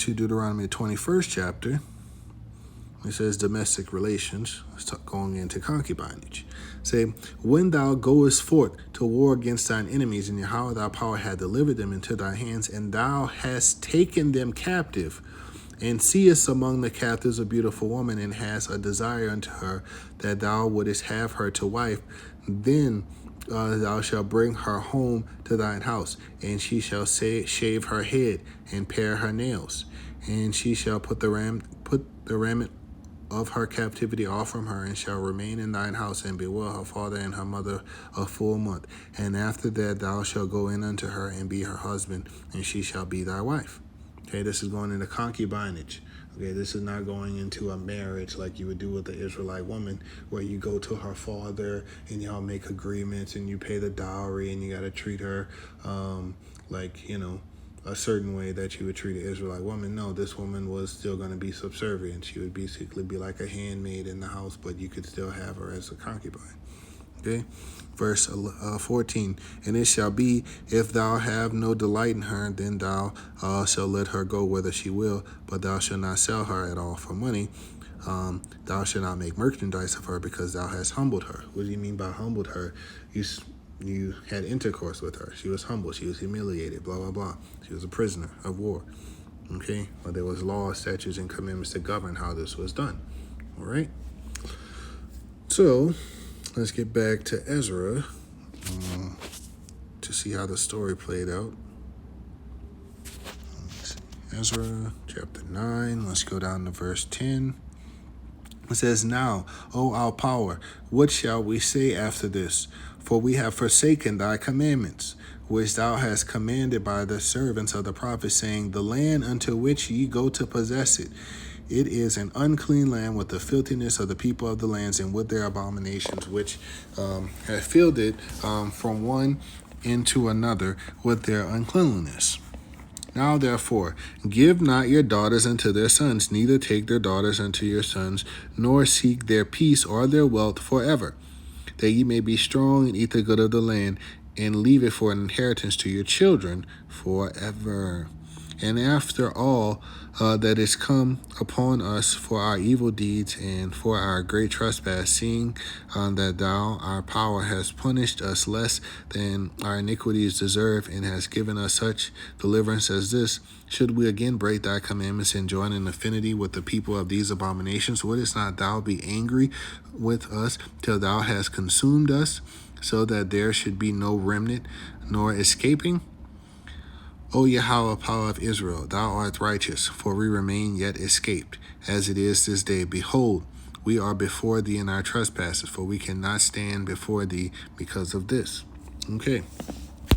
to Deuteronomy 21st chapter. It says domestic relations. It's going into concubinage. Say, when thou goest forth to war against thine enemies, and Yahweh thy power hath delivered them into thy hands, and thou hast taken them captive, and seest among the captives a beautiful woman, and hast a desire unto her, that thou wouldest have her to wife, then thou shalt bring her home to thine house, and she shall shave her head and pare her nails, and she shall put the raiment of her captivity off from her, and shall remain in thine house, and bewail her father and her mother a full month. And after that thou shalt go in unto her, and be her husband, and she shall be thy wife. Okay, this is going into concubinage. Okay, this is not going into a marriage like you would do with the Israelite woman, where you go to her father and y'all make agreements and you pay the dowry and you got to treat her a certain way that you would treat an Israelite woman. No, this woman was still going to be subservient. She would basically be like a handmaid in the house, but you could still have her as a concubine. Okay, verse 14, and it shall be, if thou have no delight in her, then thou shalt let her go whither she will, but thou shalt not sell her at all for money. Thou shalt not make merchandise of her, because thou hast humbled her. What do you mean by humbled her? You had intercourse with her. She was humble. She was humiliated, blah, blah, blah. She was a prisoner of war. Okay, but there was laws, statutes, and commandments to govern how this was done. All right, so let's get back to Ezra to see how the story played out. Ezra chapter 9, let's go down to verse 10. It says, now, O our power, what shall we say after this? For we have forsaken thy commandments, which thou hast commanded by the servants of the prophets, saying, the land unto which ye go to possess it, it is an unclean land, with the filthiness of the people of the lands, and with their abominations, which have filled it from one into another with their uncleanliness. Now therefore, give not your daughters unto their sons, neither take their daughters unto your sons, nor seek their peace or their wealth forever, that ye may be strong and eat the good of the land, and leave it for an inheritance to your children forever. And after all that is come upon us for our evil deeds and for our great trespass, seeing that thou, our power, hast punished us less than our iniquities deserve, and hast given us such deliverance as this, should we again break thy commandments and join in affinity with the people of these abominations? Wouldst not thou be angry with us till thou hast consumed us, so that there should be no remnant nor escaping? O Yahweh, power of Israel, thou art righteous, for we remain yet escaped, as it is this day. Behold, we are before thee in our trespasses, for we cannot stand before thee because of this. Okay,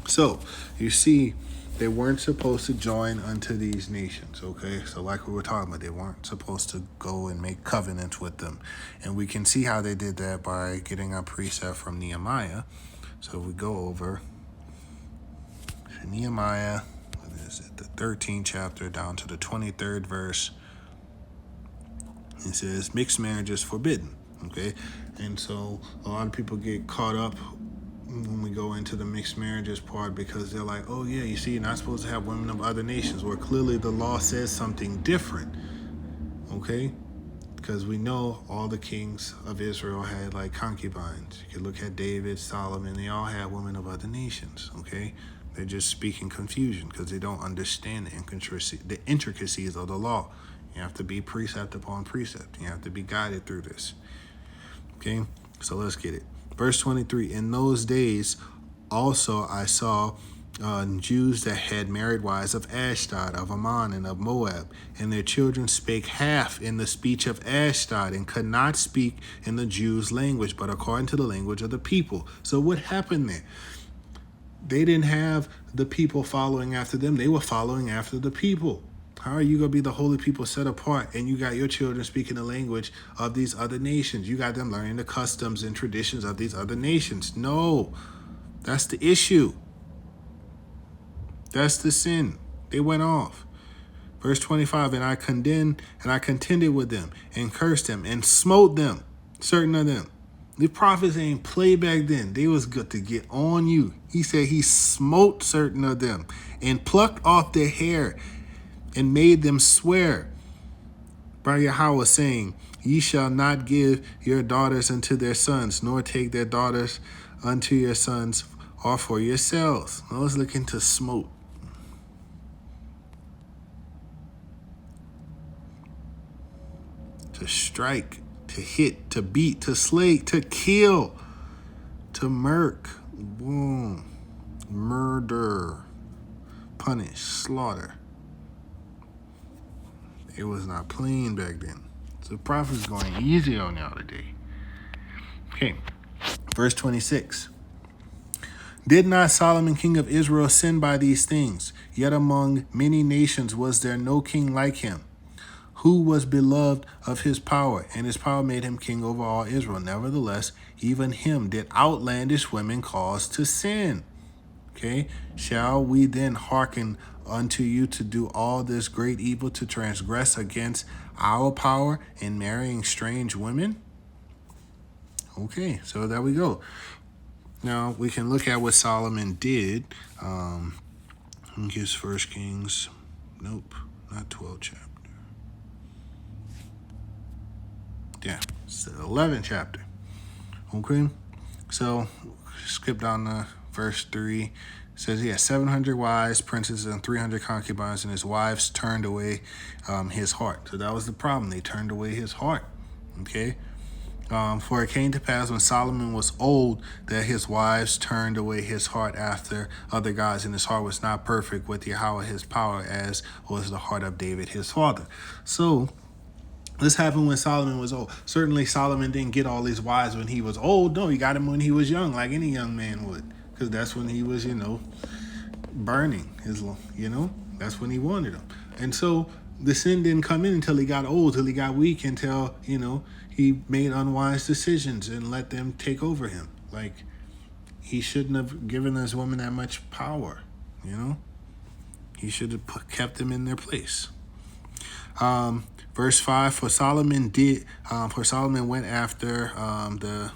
so you see, they weren't supposed to join unto these nations, okay? So like we were talking about, they weren't supposed to go and make covenants with them. And we can see how they did that by getting a precept from Nehemiah. So if we go over to Nehemiah, the 13th chapter down to the 23rd verse, it says mixed marriage is forbidden. Okay, and so a lot of people get caught up when we go into the mixed marriages part, because they're like, oh yeah, you see, you're not supposed to have women of other nations, where clearly the law says something different. Okay, because we know all the kings of Israel had like concubines. You can look at David, Solomon, they all had women of other nations. Okay, they're just speaking confusion because they don't understand the intricacies of the law. You have to be precept upon precept. You have to be guided through this. Okay, so let's get it. Verse 23, in those days also I saw Jews that had married wives of Ashdod, of Ammon, and of Moab, and their children spake half in the speech of Ashdod, and could not speak in the Jews' language, but according to the language of the people. So what happened there? They didn't have the people following after them. They were following after the people. How are you going to be the holy people set apart, and you got your children speaking the language of these other nations? You got them learning the customs and traditions of these other nations. No, that's the issue. That's the sin. They went off. Verse 25, and I contended with them, and cursed them, and smote them, certain of them. The prophets ain't play back then. They was good to get on you. He said he smote certain of them, and plucked off their hair, and made them swear by Yahweh, saying, Ye shall not give your daughters unto their sons, nor take their daughters unto your sons, or for yourselves. I was looking to smote. To strike, to hit, to beat, to slay, to kill, to murk, boom, murder, punish, slaughter. It was not playing back then. So the prophet's going easy on y'all today. Okay, verse 26. Did not Solomon, king of Israel, sin by these things? Yet among many nations was there no king like him, who was beloved of his power, and his power made him king over all Israel. Nevertheless, even him did outlandish women cause to sin. Okay, shall we then hearken unto you to do all this great evil, to transgress against our power in marrying strange women? Okay, so there we go. Now we can look at what Solomon did. I think it's 1 Kings. Nope, not 12 chapter. Yeah, it's the 11th chapter. Okay, so skip down to verse 3. It says he had 700 wives, princes, and 300 concubines, and his wives turned away his heart. So that was the problem. They turned away his heart. Okay. For it came to pass when Solomon was old that his wives turned away his heart after other gods, and his heart was not perfect with Yahweh his power, as was the heart of David his father. So this happened when Solomon was old. Certainly Solomon didn't get all these wives when he was old. No, he got them when he was young, like any young man would, because that's when he was, burning his, that's when he wanted them. And so the sin didn't come in until he got old, till he got weak, until, he made unwise decisions and let them take over him. Like, he shouldn't have given this woman that much power, He should have kept them in their place. Verse 5, for Solomon went after the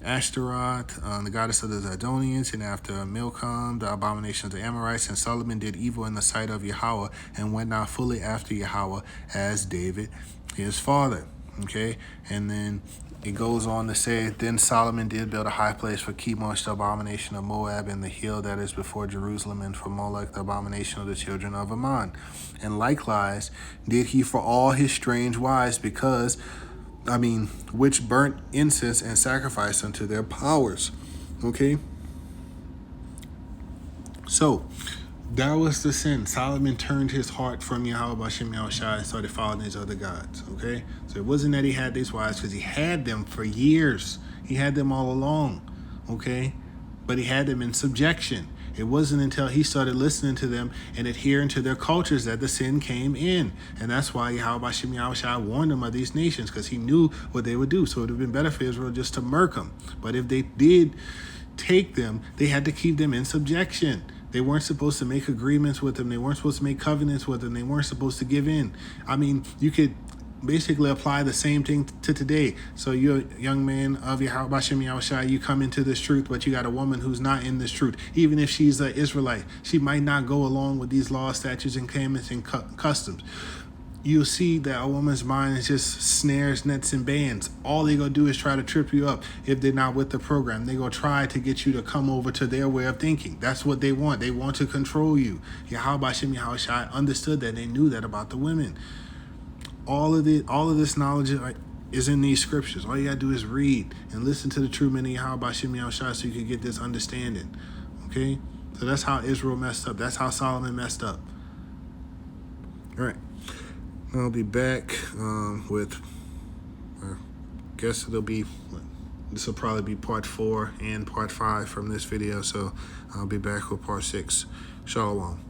Ashtaroth, the goddess of the Zidonians, and after Milcom, the abomination of the Amorites. And Solomon did evil in the sight of Yahweh, and went not fully after Yahweh as David his father. Okay, and then it goes on to say, then Solomon did build a high place for Chemosh, the abomination of Moab, and the hill that is before Jerusalem, and for Molech, the abomination of the children of Ammon. And likewise did he for all his strange wives, which burnt incense and sacrifice unto their powers. Okay, so that was the sin. Solomon turned his heart from Yahweh Bashem Yahushai and started following his other gods. Okay, so it wasn't that he had these wives, because he had them for years. He had them all along. Okay, but he had them in subjection. It wasn't until he started listening to them and adhering to their cultures that the sin came in. And that's why Yahweh Bashem Yahushai warned them of these nations, because he knew what they would do. So it would have been better for Israel just to murk them. But if they did take them, they had to keep them in subjection. They weren't supposed to make agreements with them. They weren't supposed to make covenants with them. They weren't supposed to give in. You could basically apply the same thing to today. So you're a young man of Yahweh Bashem Yahushai, you come into this truth, but you got a woman who's not in this truth. Even if she's an Israelite, she might not go along with these laws, statutes, and commandments and customs. You'll see that a woman's mind is just snares, nets, and bands. All they gonna do is try to trip you up if they're not with the program. They gonna try to get you to come over to their way of thinking. That's what they want. They want to control you. Yahweh Bashem Yahushai understood that. They knew that about the women. All of this knowledge is in these scriptures. All you gotta do is read and listen to the true meaning of Yahweh Bashem Yahushai, so you can get this understanding. Okay, so that's how Israel messed up. That's how Solomon messed up. All right. I'll be back with, I guess this will probably be part 4 and part 5 from this video. So I'll be back with part 6. Shalom.